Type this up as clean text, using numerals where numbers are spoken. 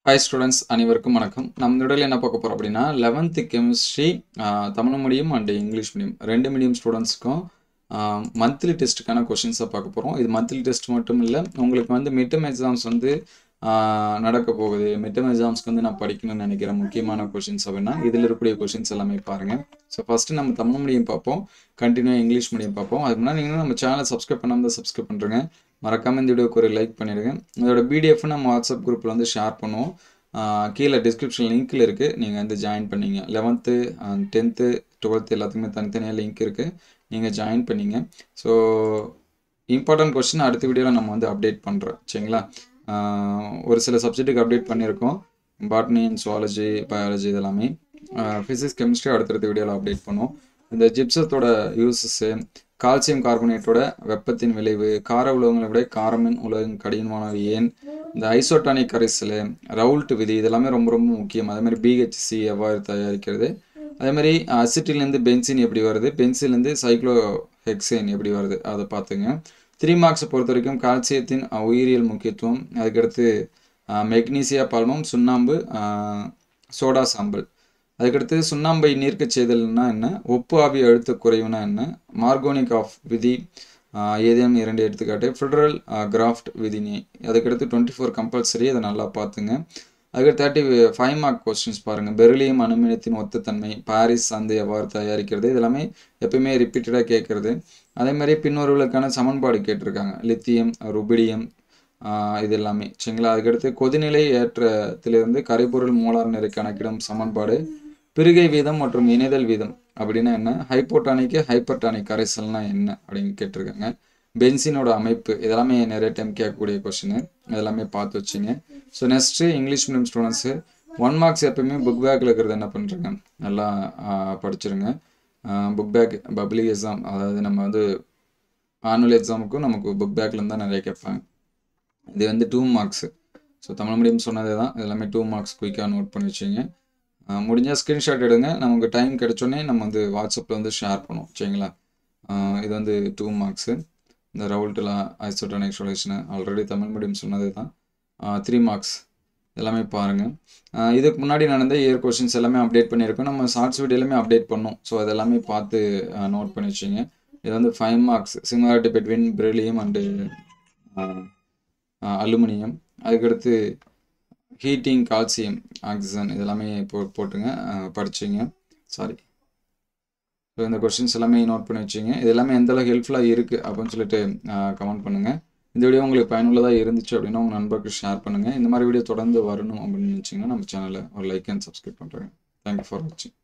Hi students அனைவருக்கும் வணக்கம். நம்ம இடையில என்ன பார்க்க போகிறோம் அப்படின்னா 11th chemistry Tamil medium and English medium ரெண்டு மீடியம் ஸ்டூடெண்ட்ஸ்க்கும் மந்த்லி டெஸ்ட்டுக்கான கொஷின்ஸை பார்க்க போகிறோம். இது மந்த்லி டெஸ்ட் மட்டும் இல்லை, உங்களுக்கு வந்து மிட்டம் எக்ஸாம்ஸ் வந்து நடக்க போகுது. மிட்டம் எக்ஸாம்ஸ்க்கு வந்து நான் படிக்கணும்னு நினைக்கிறேன் முக்கியமான கொஷின்ஸ் அப்படின்னா இதில் இருக்கக்கூடிய கொஷின்ஸ் எல்லாமே பாருங்கள். ஸோ ஃபஸ்ட்டு நம்ம தமிழ் மீடியம் பார்ப்போம், கண்டினியூ இங்கிலீஷ் மீடியம் பார்ப்போம். அதுக்கு முன்னாடி நீங்கள் நம்ம சேனலை சப்ஸ்கிரைப் பண்ணாமல் சப்ஸ்கிரைப் பண்ணுறேங்க. மறக்காமல் இந்த வீடியோக்கு ஒரு லைக் பண்ணிடுங்க. இதோட பிடிஎஃப் நம்ம வாட்ஸ்அப் குரூப்பில் வந்து ஷேர் பண்ணுவோம். கீழே டிஸ்கிரிப்ஷன் லிங்க்கில் இருக்குது, நீங்கள் வந்து ஜாயின் பண்ணிங்க. 11th 10th 12th எல்லாத்துக்குமே தனித்தனியாக லிங்க் இருக்குது, நீங்கள் ஜாயின் பண்ணிங்க. ஸோ இம்பார்ட்டன்ட் கொஸ்டின் அடுத்த வீடியோவில் நம்ம வந்து அப்டேட் பண்ணுறோம், சரிங்களா? ஒரு சில சப்ஜெக்ட்டுக்கு அப்டேட் பண்ணியிருக்கோம், பாட்னி அண்ட் சுவாலஜி, பயாலஜி இதெல்லாமே. ஃபிசிக்ஸ் கெமிஸ்ட்ரி அடுத்தடுத்த வீடியோவில் அப்டேட் பண்ணுவோம். இந்த ஜிப்சத்தோட யூசஸ்ஸு, கால்சியம் கார்பனேட்டோட வெப்பத்தின் விளைவு, கார உலோகங்களை விட காரமின் உலகம் கடினமானது ஏன், இந்த ஐசோட்டானிக் கரைசல், ரவுல்ட் விதி இதெல்லாமே ரொம்ப ரொம்ப முக்கியம். அதேமாதிரி பிஹெச்சி எவ்வாறு தயாரிக்கிறது, அதேமாதிரி அசிட்டிலேருந்து பென்சின் எப்படி வருது, பென்சிலேருந்து சைக்ளோ ஹெக்சேன் எப்படி வருது அதை பார்த்துங்க. 3 மார்க்ஸை பொறுத்த வரைக்கும் கால்சியத்தின் உயிரியல் முக்கியத்துவம், அதுக்கடுத்து மெக்னீசியா பால்மம், சுண்ணாம்பு, சோடா சாம்பல், அதுக்கடுத்து சுண்ணாம்பை நீர்க்கச் செய்தல்னா என்ன, ஒப்பு ஆவி அழுத்த குறைவுனா என்ன, மார்கோனிக் ஆஃப் விதி ஏதேனும் 2 எடுத்துக்காட்டு, ஃபெடரல் கிராஃப்ட் விதினி, அதுக்கடுத்து 24 கம்பல்சரி, அதை நல்லா பார்த்துங்க. அதுக்கடுத்து 35 மார்க் கொஸ்டின்ஸ் பாருங்கள். பெரிலியம் அணுமினத்தின் ஒத்தத்தன்மை, பாரிஸ் சந்தை எவ்வாறு தயாரிக்கிறது, இதெல்லாமே எப்பயுமே ரிப்பீட்டடாக கேட்குறது. அதேமாதிரி பின்வருவர்களுக்கான சமன்பாடு கேட்டிருக்காங்க, லித்தியம், ருபிடியம், இது எல்லாமே, சரிங்களா? அதுக்கடுத்து கொதிநிலை ஏற்றத்திலிருந்து கரைபொருள் மோலார் நிறை கணக்கிடும் சமன்பாடு, பிரிகை வீதம் மற்றும் இணைதல் வீதம் அப்படின்னா என்ன, ஹைப்போட்டானிக்கு ஹைப்பர்டானிக் கரைசல்னா என்ன அப்படின்னு கேட்டிருக்காங்க. பென்சினோட அமைப்பு, இதெல்லாமே நிறைய டைம் கேட்கக்கூடிய கொஸ்டின், இதெல்லாமே பார்த்து வச்சுங்க. So next English medium students 1 marks எப்பயுமே புக் பேக்கில் இருக்கிறது என்ன பண்ணுறேங்க, நல்லா படிச்சிருங்க. புக் பேக் பப்ளிக் எக்ஸாம், அதாவது நம்ம வந்து ஆனுவல் எக்ஸாமுக்கும் நமக்கு புக் பேக்லேருந்து தான் நிறைய கேட்பாங்க. இது வந்து 2 மார்க்ஸு. ஸோ தமிழ் மீடியம் சொன்னதே தான், இதெல்லாமே 2 மார்க்ஸ் குயிக்காக நோட் பண்ணி வச்சுங்க. முடிஞ்சால் ஸ்க்ரீன்ஷாட் எடுங்க, நமக்கு டைம் கிடைச்சோன்னே நம்ம வந்து வாட்ஸ்அப்பில் வந்து ஷேர் பண்ணுவோம், சரிங்களா? இது வந்து 2 மார்க்ஸு. இந்த ரவுல்ட்லாம் isotonic solution already Tamil medium சொன்னதே தான். 3 மார்க்ஸ் எல்லாமே பாருங்கள். இதுக்கு முன்னாடி நடந்த இயர் கொஷின்ஸ் எல்லாமே அப்டேட் பண்ணியிருக்கோம், நம்ம ஷார்ட்ஸ் வீடியோலையுமே அப்டேட் பண்ணோம். ஸோ அதெல்லாமே பார்த்து நோட் பண்ணி வச்சுங்க. இது வந்து 5 marks, similarity between beryllium and aluminium, அதுக்கடுத்து ஹீட்டிங், கால்சியம், ஆக்சிஜன் இதெல்லாமே போட்டுங்க, படிச்சிங்க. சாரி, ஸோ இந்த கொஸ்டின்ஸ் எல்லாமே நோட் பண்ணி வச்சுங்க. இது எல்லாமே எந்தளவுக்கு ஹெல்ப்ஃபுல்லாக இருக்குது அப்படின்னு சொல்லிட்டு கமெண்ட் பண்ணுங்கள். இந்த வீடியோ உங்களுக்கு பயனுள்ளதாக இருந்துச்சு அப்படின்னா உங்கள் நண்பருக்கு ஷேர் பண்ணுங்கள். இந்த மாதிரி வீடியோ தொடர்ந்து வரணும் அப்படின்னு நினச்சிங்கன்னா நம்ம சேனலை ஒரு லைக் அண்ட் சப்ஸ்கிரைப் பண்ணுறேன். தேங்க்யூ ஃபார் வாட்சிங்.